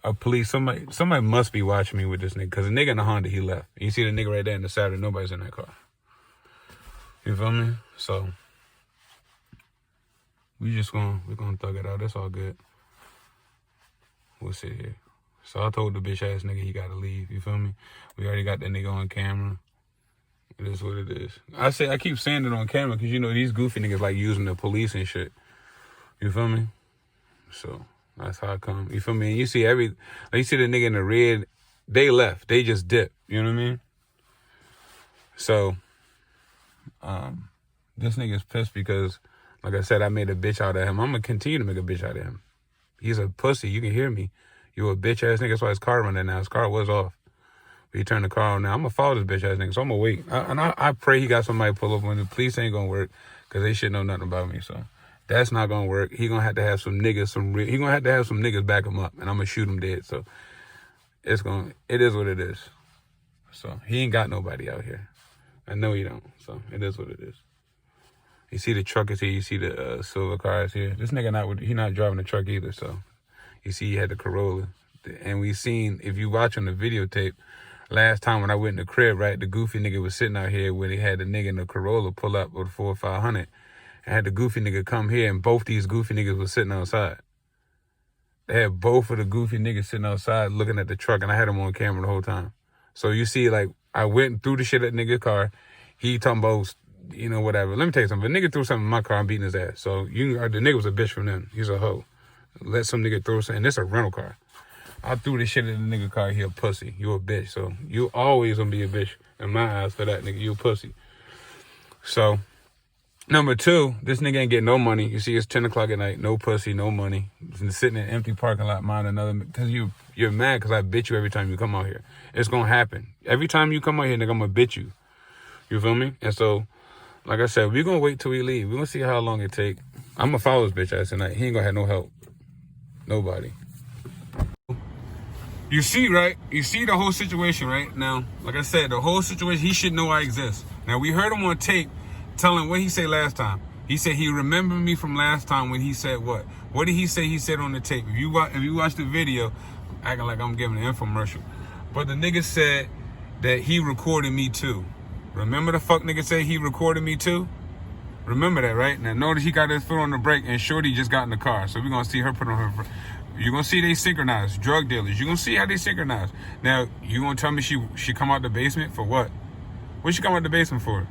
a police, somebody must be watching me with this nigga, because the nigga in the Honda, he left. And you see the nigga right there in the Saturday, nobody's in that car. You feel me? So we're gonna thug it out. That's all good. We'll sit here. So I told the bitch ass nigga he gotta leave. You feel me? We already got that nigga on camera. It is what it is. I keep saying it on camera because, you know, these goofy niggas like using the police and shit. You feel me? So that's how I come. You feel me? And you see the nigga in the red, they left. They just dipped. You know what I mean? So, this nigga's pissed because, like I said, I made a bitch out of him. I'm gonna continue to make a bitch out of him. He's a pussy. You can hear me. You a bitch ass nigga. That's why his car running now. His car was off. But he turned the car on now. I'm gonna follow this bitch ass nigga. So I'm gonna wait. I pray he got somebody pull up when the police ain't gonna work, because they should know nothing about me. So that's not gonna work. He gonna have to have some niggas, he gonna have to have some niggas back him up, and I'm gonna shoot him dead. So it is what it is. So he ain't got nobody out here. I know he don't. So it is what it is. You see the truck is here. You see the silver car is here. This nigga he not driving the truck either. So you see he had the Corolla. And we seen, if you watch on the videotape, last time when I went in the crib, right, the goofy nigga was sitting out here when he had the nigga in the Corolla pull up with 4 or 500. And had the goofy nigga come here, and both these goofy niggas was sitting outside. They had both of the goofy niggas sitting outside looking at the truck, and I had them on camera the whole time. So you see, like, I went through the shit at the nigga's car. He talking about, you know, whatever. Let me tell you something. If a nigga threw something in my car, I'm beating his ass. So the nigga was a bitch from them. He's a hoe. Let some nigga throw something. And this a rental car. I threw this shit in the nigga car. He a pussy. You a bitch. So you always gonna be a bitch in my eyes for that nigga. You a pussy. So, number 2, this nigga ain't getting no money. You see, it's 10 o'clock at night. No pussy, no money. Sitting in an empty parking lot, mind another. Because you're mad because I bitch you every time you come out here. It's gonna happen. Every time you come out here, nigga, I'm gonna bitch you. You feel me? And so, like I said, we're gonna wait till we leave. We're gonna see how long it take. I'm gonna follow this bitch ass tonight. He ain't gonna have no help. Nobody. You see, right? You see the whole situation, right? Now, like I said, the whole situation, he should know I exist. Now, we heard him on tape telling what he said last time. He said he remembered me from last time when he said what? What did he say he said on the tape? If you watch the video, acting like I'm giving an infomercial. But the nigga said that he recorded me too. Remember the fuck nigga say he recorded me too? Remember that, right? Now, notice he got his foot on the brake and Shorty just got in the car. So we're going to see her put on her... You're going to see they synchronize. Drug dealers. You're going to see how they synchronize. Now, you going to tell me she come out the basement for what? What she come out the basement for?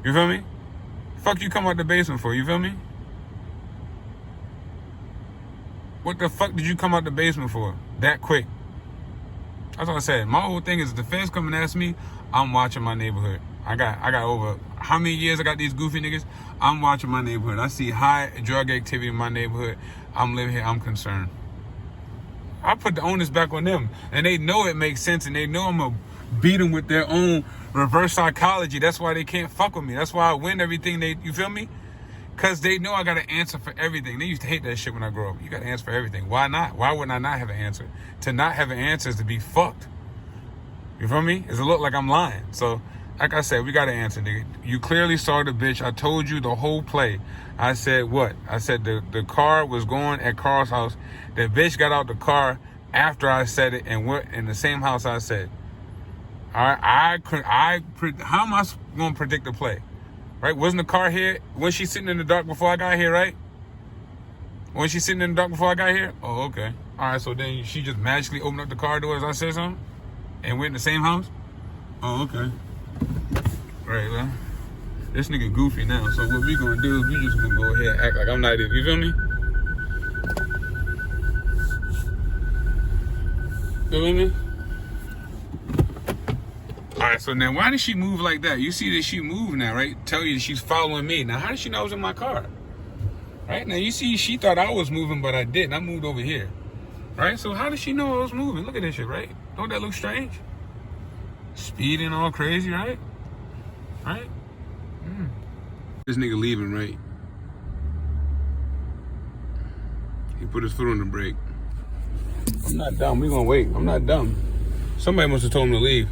You feel me? Fuck you come out the basement for? You feel me? What the fuck did you come out the basement for? That quick. That's what I said. My whole thing is, the feds come and ask me, I'm watching my neighborhood. I got over how many years I got these goofy niggas? I'm watching my neighborhood. I see high drug activity in my neighborhood. I'm living here. I'm concerned. I put the onus back on them. And they know it makes sense. And they know I'm going to beat them with their own reverse psychology. That's why they can't fuck with me. That's why I win everything. You feel me? Because they know I got an answer for everything. They used to hate that shit when I grew up. You got an answer for everything. Why not? Why wouldn't I not have an answer? To not have an answer is to be fucked. You feel me? It's a look like I'm lying. So, like I said, we got an answer, nigga. You clearly saw the bitch. I told you the whole play. I said what? I said the car was going at Carl's house. The bitch got out the car after I said it and went in the same house I said. All right, how am I going to predict the play? Right? Wasn't the car here? Was she sitting in the dark before I got here, right? Was she sitting in the dark before I got here? Oh, okay. All right, so then she just magically opened up the car door as I said something? And went in the same house? Oh, okay. Right, well, this nigga goofy now. So what we gonna do is we just gonna go ahead and act like I'm not even, you feel me? You feel me? Alright, so now why did she move like that? You see that she moved now, right? Tell you that she's following me. Now how did she know I was in my car? Right? Now you see she thought I was moving, but I didn't. I moved over here. Right? So how did she know I was moving? Look at this shit, right? Don't that look strange? Speeding all crazy, right? Right? This nigga leaving, right? He put his foot on the brake. I'm not dumb. We gonna wait. I'm not dumb. Somebody must have told him to leave.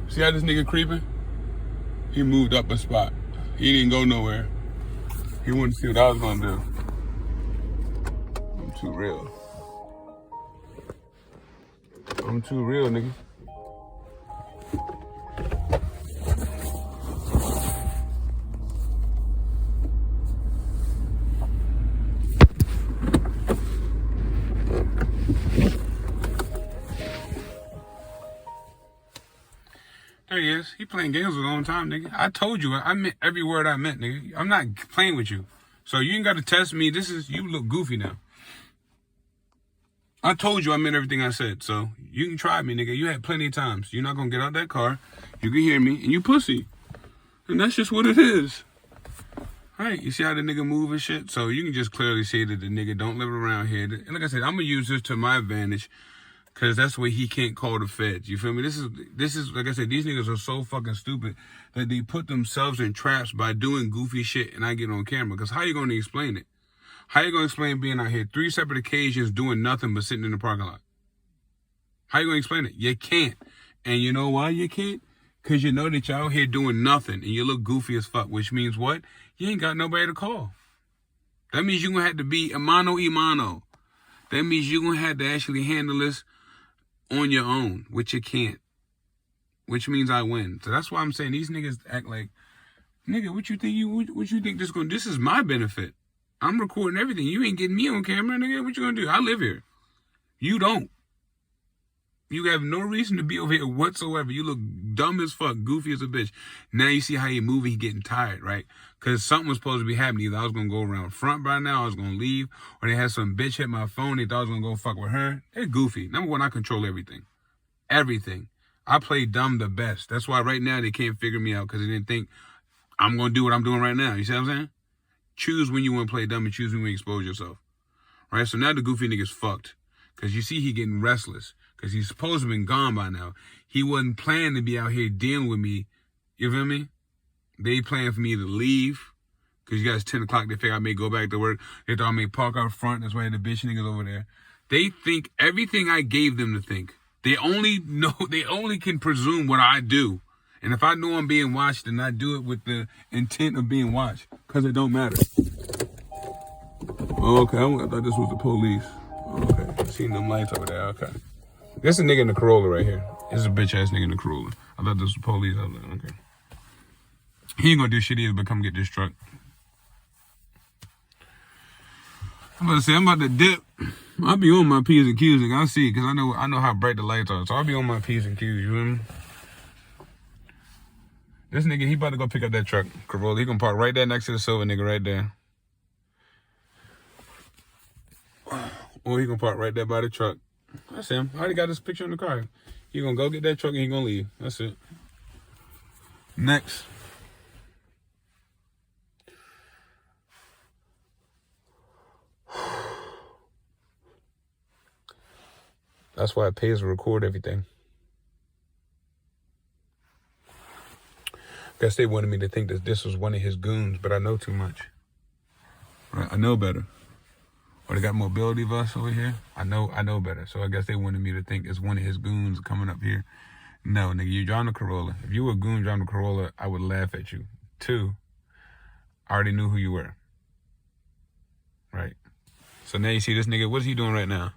See how this nigga creeping? He moved up a spot. He didn't go nowhere. He wanted to see what I was gonna do. I'm too real. I'm too real, nigga. There he is. He playing games with a long time, nigga. I told you. I meant every word I meant, nigga. I'm not playing with you. So you ain't got to test me. You look goofy now. I told you I meant everything I said. So you can try me, nigga. You had plenty of times. You're not going to get out that car. You can hear me. And you pussy. And that's just what it is. All right. You see how the nigga move and shit? So you can just clearly see that the nigga don't live around here. And like I said, I'm going to use this to my advantage. Because that's where he can't call the feds. You feel me? This is like I said, these niggas are so fucking stupid that they put themselves in traps by doing goofy shit and I get on camera. Because how you going to explain it? How you going to explain being out here 3 separate occasions doing nothing but sitting in the parking lot? How you going to explain it? You can't. And you know why you can't? Because you know that you're out here doing nothing and you look goofy as fuck, which means what? You ain't got nobody to call. That means you're going to have to be a mano y mano. That means you're going to have to actually handle this on your own, which you can't. Which means I win. So that's why I'm saying these niggas act like, nigga, what you think this is my benefit? I'm recording everything. You ain't getting me on camera, nigga. What you gonna do? I live here. You don't. You have no reason to be over here whatsoever. You look dumb as fuck, goofy as a bitch. Now you see how he moving, he getting tired, right? Because something was supposed to be happening. Either I was going to go around front by now, I was going to leave, or they had some bitch hit my phone, they thought I was going to go fuck with her. They're goofy. Number one, I control everything. Everything. I play dumb the best. That's why right now they can't figure me out, because they didn't think I'm going to do what I'm doing right now. You see what I'm saying? Choose when you want to play dumb and choose when you expose yourself. Right? So now the goofy nigga's fucked. Because you see he getting restless. Because he's supposed to have been gone by now. He wasn't planning to be out here dealing with me. You feel me? They planned for me to leave. Because you guys 10 o'clock, they figure I may go back to work. They thought I may park out front. That's why the bitch niggas over there. They think everything I gave them to think. They only can presume what I do. And if I know I'm being watched, then I do it with the intent of being watched. Because it don't matter. Oh, okay. I thought this was the police. Okay. I seen them lights over there. Okay. This is a nigga in the Corolla right here. This is a bitch ass nigga in the Corolla. I thought this was the police. I was like, okay. He ain't gonna do shit either but come get this truck. I'm about to say, I'm about to dip. I'll be on my P's and Q's, nigga. I'll see, because I know how bright the lights are. So I'll be on my P's and Q's, you feel me? This nigga, he about to go pick up that truck, Corolla. He gonna park right there next to the silver nigga right there. Or he gonna park right there by the truck. That's him. I already got this picture in the car. He gonna go get that truck and he gonna leave. That's it. Next. That's why it pays to record everything. Guess they wanted me to think that this was one of his goons, but I know too much. Right? I know better. Or they got mobility vests over here. I know better. So I guess they wanted me to think it's one of his goons coming up here. No, nigga, you driving a Corolla. If you were a goon driving a Corolla, I would laugh at you. 2, I already knew who you were. Right? So now you see this nigga, what's he doing right now?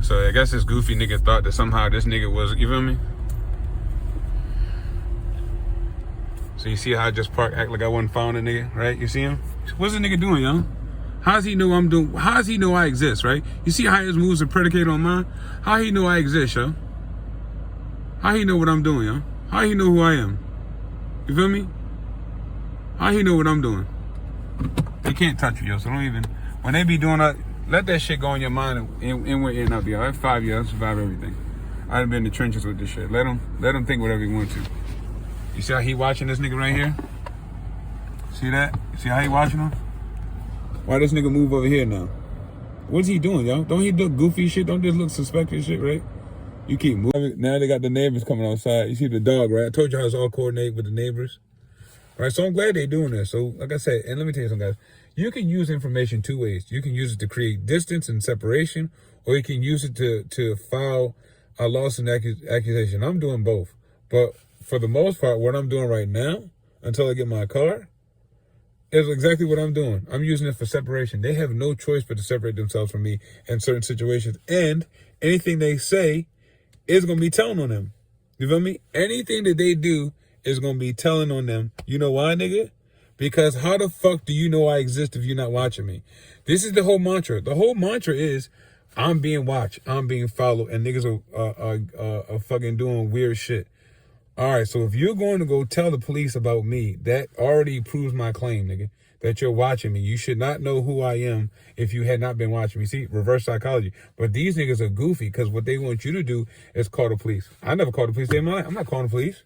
So I guess this goofy nigga thought that somehow this nigga was, you feel me? So you see how I just parked, act like I wasn't following a nigga, right? You see him? What's the nigga doing, yo? How does he know I'm doing? How does he know I exist, right? You see how his moves are predicated on mine? How he know I exist, yo? How he know what I'm doing, yo? How he know who I am? You feel me? How he know what I'm doing? They can't touch you, yo. So don't even, when they be doing that, let that shit go in your mind and we're in up, yo. I have 5 years, I survived everything. I've been in the trenches with this shit. Let him think whatever he wants to. You see how he watching this nigga right here? See that? You see how he watching him? Why this nigga move over here now? What's he doing, yo? Don't he do goofy shit? Don't just look suspicious shit, right? You keep moving. Now they got the neighbors coming outside. You see the dog, right? I told you how it's all coordinated with the neighbors. All right, so I'm glad they're doing this. So, like I said, and let me tell you something, guys. You can use information 2 ways. You can use it to create distance and separation, or you can use it to file a loss and accusation. I'm doing both. But for the most part, what I'm doing right now, until I get my car, It's exactly what I'm doing. I'm using it for separation. They have no choice but to separate themselves from me in certain situations. And anything they say is going to be telling on them. You feel me? Anything that they do is going to be telling on them. You know why, nigga? Because how the fuck do you know I exist if you're not watching me? This is the whole mantra. The whole mantra is I'm being watched. I'm being followed. And niggas are fucking doing weird shit. All right, so if you're going to go tell the police about me, that already proves my claim, nigga, that you're watching me. You should not know who I am if you had not been watching me. See, reverse psychology. But these niggas are goofy because what they want you to do is call the police. I never called the police in my life. I'm not calling the police.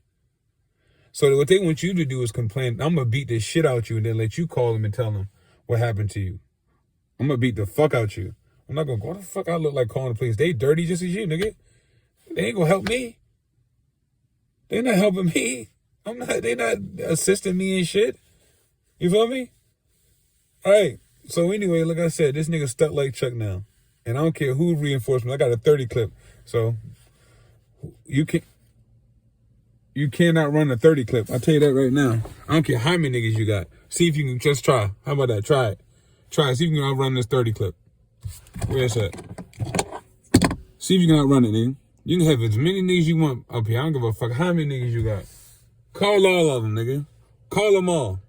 So what they want you to do is complain. I'm going to beat this shit out you and then let you call them and tell them what happened to you. I'm going to beat the fuck out you. I'm not going to go, what the fuck I look like calling the police? They dirty just as you, nigga. They ain't going to help me. They're not helping me. They're not assisting me and shit. You feel me? All right. So anyway, like I said, this nigga stuck like Chuck now. And I don't care who reinforcement. I got a 30 clip. So you cannot run a 30 clip. I'll tell you that right now. I don't care how many niggas you got. See if you can just try. How about that? Try it. Try it. See if you can outrun this 30 clip. Where's that? See if you can outrun it, nigga. You can have as many niggas you want up here. I don't give a fuck how many niggas you got. Call all of them, nigga. Call them all.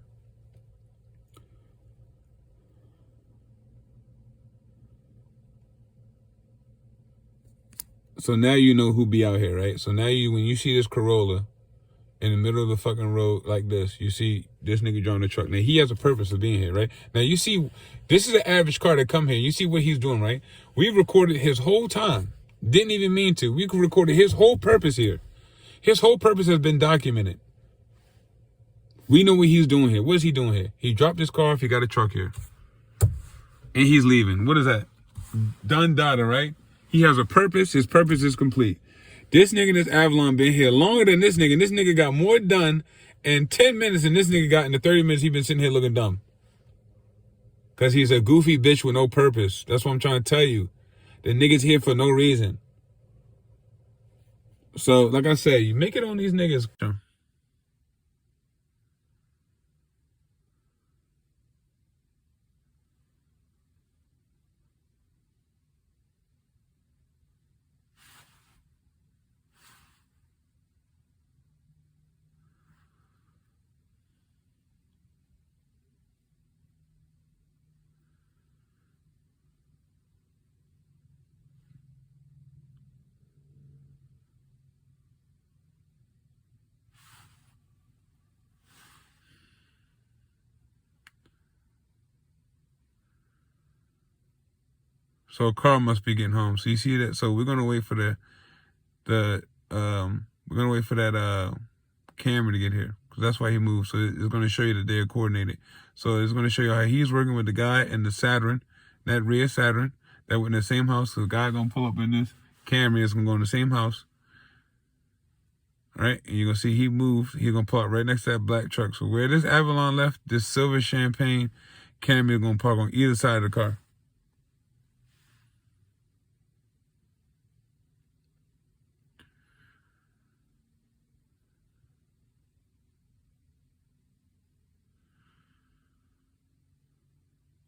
So now you know who be out here, right? So now when you see this Corolla in the middle of the fucking road like this, you see this nigga driving the truck. Now he has a purpose of being here, right? Now you see, this is an average car that come here. You see what he's doing, right? We recorded his whole time. Didn't even mean to. We recorded his whole purpose here. His whole purpose has been documented. We know what he's doing here. What is he doing here? He dropped his car off. He got a truck here. And he's leaving. What is that? Done data, right? He has a purpose. His purpose is complete. This nigga in this Avalon been here longer than this nigga. And this nigga got more done in 10 minutes than this nigga got in the 30 minutes he been sitting here looking dumb. Because he's a goofy bitch with no purpose. That's what I'm trying to tell you. The nigga's here for no reason. So, like I said, you make it on these niggas. So a car must be getting home. So you see that? So we're gonna wait for that camera to get here, because that's why he moved. So it's gonna show you that they're coordinated. So it's gonna show you how he's working with the guy in the Saturn, that rear Saturn, that went in the same house. So the guy gonna pull up in this Camry. It's gonna go in the same house. All right, and you're gonna see he moved. He's gonna park right next to that black truck. So where this Avalon left, this silver champagne Camry is gonna park on either side of the car.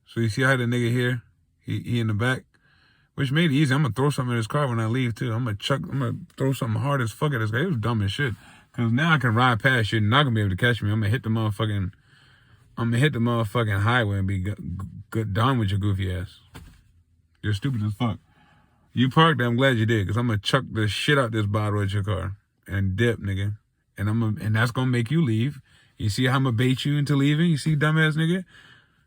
So you see how the nigga here, he in the back, which made it easy. I'm gonna throw something in his car when I leave too. I'm gonna throw something hard as fuck at this guy. It was dumb as shit. Cause now I can ride past you and not gonna be able to catch me. I'm gonna hit the motherfucking highway and be done with your goofy ass. You're stupid as fuck. You parked there, I'm glad you did, cause I'm gonna chuck the shit out this bottle at your car and dip, nigga. And that's gonna make you leave. You see how I'm gonna bait you into leaving? You see, dumbass nigga?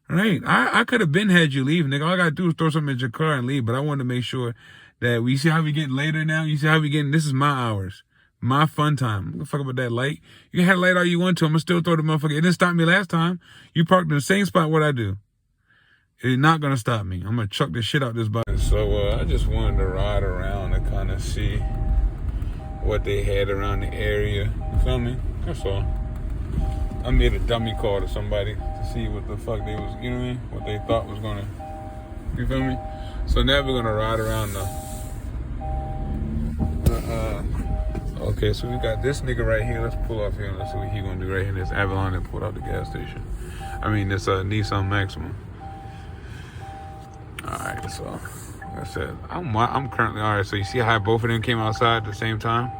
Right. I could have been had you leave, nigga. All I gotta do is throw something in your car and leave. But I wanted to make sure that you see how we getting later now? You see how we getting, this is my hours. My fun time. What the fuck about that light? You can have light all you want to. I'm gonna still throw the motherfucker. It didn't stop me last time. You parked in the same spot. What I do? It's not gonna stop me. I'm gonna chuck the shit out this bike. So I just wanted to ride around and kind of see what they had around the area. You feel me? That's all. I made a dummy call to somebody to see what the fuck they was, you know what I mean? What they thought was gonna, you feel me? So now we're gonna ride around the Okay, so we got this nigga right here. Let's pull off here and let's see what he gonna do right here. This Avalon that pulled out the gas station. I mean, this Nissan Maxima. All right, so like I said, I'm currently all right. So you see how both of them came outside at the same time?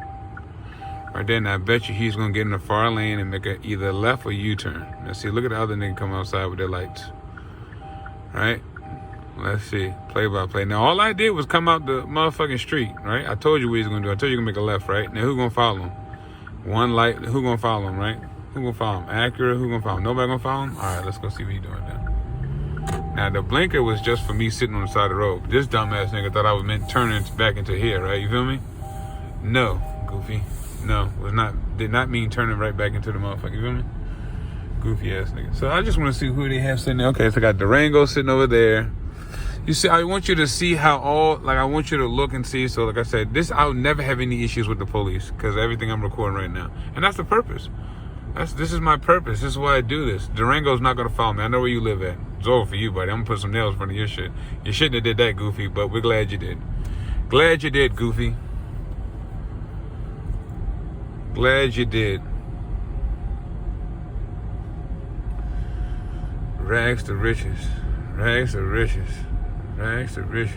Right then, I bet you he's gonna get in the far lane and make either left or U-turn. Let's see. Look at the other nigga come outside with their lights. Right? Let's see. Play by play. Now, all I did was come out the motherfucking street. Right? I told you what he's gonna do. I told you gonna make a left. Right? Now, who gonna follow him? One light. Who gonna follow him? Right? Who gonna follow him? Acura. Who gonna follow him? Nobody gonna follow him? All right. Let's go see what he's doing then. Now, the blinker was just for me sitting on the side of the road. This dumbass nigga thought I was meant turning back into here. Right? You feel me? No, goofy. No, was not. Did not mean turning right back into the motherfucker. You feel me? Goofy ass nigga. So I just want to see who they have sitting there. Okay, so I got Durango sitting over there. You see, I want you to see how I want you to look and see. So like I said, I'll never have any issues with the police because everything I'm recording right now. And that's the purpose. This is my purpose. This is why I do this. Durango's not going to follow me. I know where you live at. It's over for you, buddy. I'm going to put some nails in front of your shit. You shouldn't have did that, Goofy, but we're glad you did. Glad you did, Goofy. Glad you did. Rags to riches. Rags to riches. Rags to riches.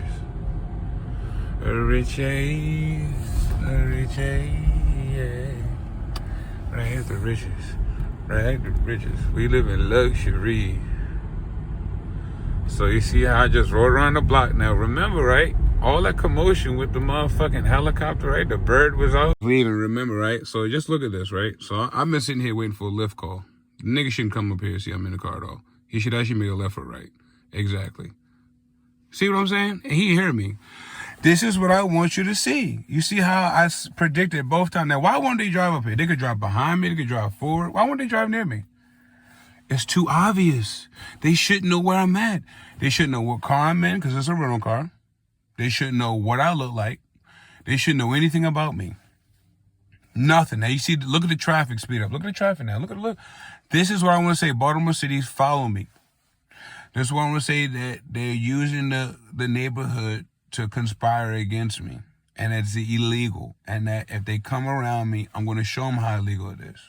Riches. Riches. Yeah. Rags to riches. Rags to riches. We live in luxury. So you see how I just rode around the block. Now remember, right? All that commotion with the motherfucking helicopter, right? The bird was out. Leaving, remember, right? So just look at this, right? So I've been sitting here waiting for a Lyft call. The nigga shouldn't come up here and see I'm in the car at all. He should actually make a left or right. Exactly. See what I'm saying? And he hear me. This is what I want you to see. You see how I predicted both times. Now, why won't they drive up here? They could drive behind me. They could drive forward. Why won't they drive near me? It's too obvious. They shouldn't know where I'm at. They shouldn't know what car I'm in because it's a rental car. They shouldn't know what I look like. They shouldn't know anything about me. Nothing. Now, you see, look at the traffic speed up. Look at the traffic now. Look. This is what I want to say. Baltimore City's follow me. This is what I want to say, that they're using the neighborhood to conspire against me. And it's illegal. And that if they come around me, I'm going to show them how illegal it is.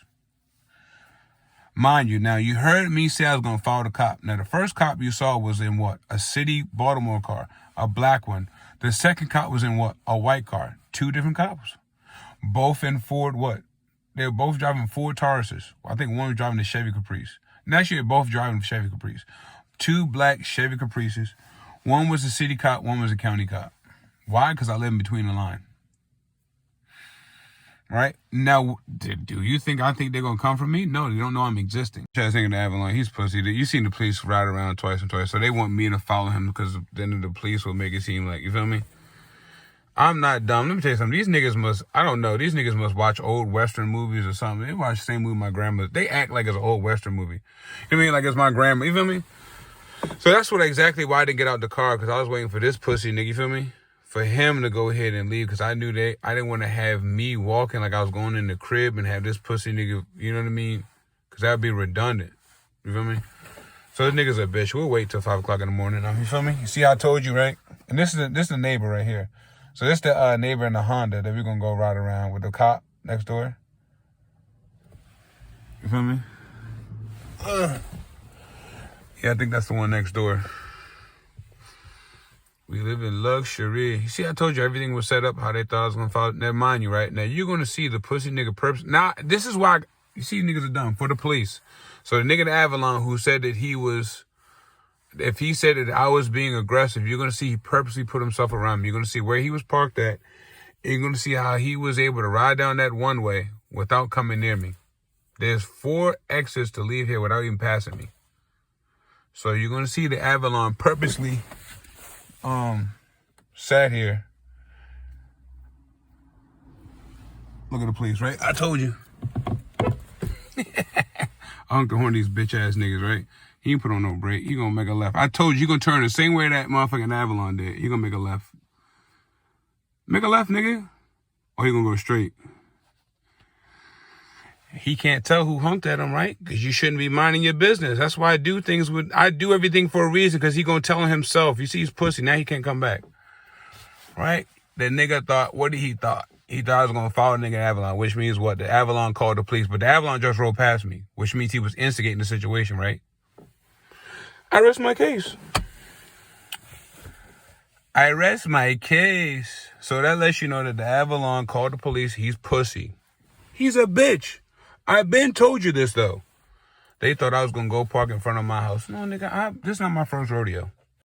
Mind you, now you heard me say I was going to follow the cop. Now, the first cop you saw was in what? A city Baltimore car. A black one. The second cop was in what? A white car. Two different cops. Both in Ford what? They were both driving Ford Tauruses. I think one was driving the Chevy Caprice. And actually, they're both driving the Chevy Caprice. Two black Chevy Caprices. One was a city cop, one was a county cop. Why? Because I live in between the line. Right? Now, do you think I think they're going to come for me? No, they don't know I'm existing. I was thinking to Avalon, he's pussy. You seen the police ride around twice and twice. So they want me to follow him because then the police will make it seem like, you feel me? I'm not dumb. Let me tell you something. These niggas must, I don't know, these niggas must watch old Western movies or something. They watch the same movie my grandma. They act like it's an old Western movie. You know what I mean? Like it's my grandma. You feel me? So that's exactly why I didn't get out the car, because I was waiting for this pussy nigga, you feel me? For him to go ahead and leave, because I knew I didn't want to have me walking like I was going in the crib and have this pussy nigga, you know what I mean? Because that would be redundant. You feel me? So this nigga's a bitch. We'll wait till 5 o'clock in the morning now. You feel me? You see how I told you, right? And this is the neighbor right here. So this the neighbor in the Honda that we're going to go ride around with the cop next door. You feel me? Yeah, I think that's the one next door. We live in luxury. You see, I told you everything was set up how they thought I was going to follow. Never mind you, right? Now, you're going to see the pussy nigga Perps. Now, this is why, you see, niggas are dumb for the police. So the nigga in Avalon who said that if he said that I was being aggressive, you're going to see he purposely put himself around me. You're going to see where he was parked at. You're going to see how he was able to ride down that one way without coming near me. There's 4 exits to leave here without even passing me. So you're going to see the Avalon purposely sat here. Look at the police, right? I told you. Uncle Horn, these bitch ass niggas, right? He ain't put on no brake. He gonna make a left. I told you, you gonna turn the same way that motherfucking Avalon did. You gonna make a left. Make a left, nigga. Or you gonna go straight. He can't tell who honked at him, right? Because you shouldn't be minding your business. That's why I do everything for a reason, because he gonna tell himself. You see, he's pussy. Now he can't come back. Right? The nigga thought, what did he thought? He thought I was going to follow a nigga Avalon, which means what? The Avalon called the police, but the Avalon just rolled past me, which means he was instigating the situation, right? I rest my case. So that lets you know that the Avalon called the police. He's pussy. He's a bitch. I've been told you this, though. They thought I was going to go park in front of my house. No, nigga, this is not my first rodeo.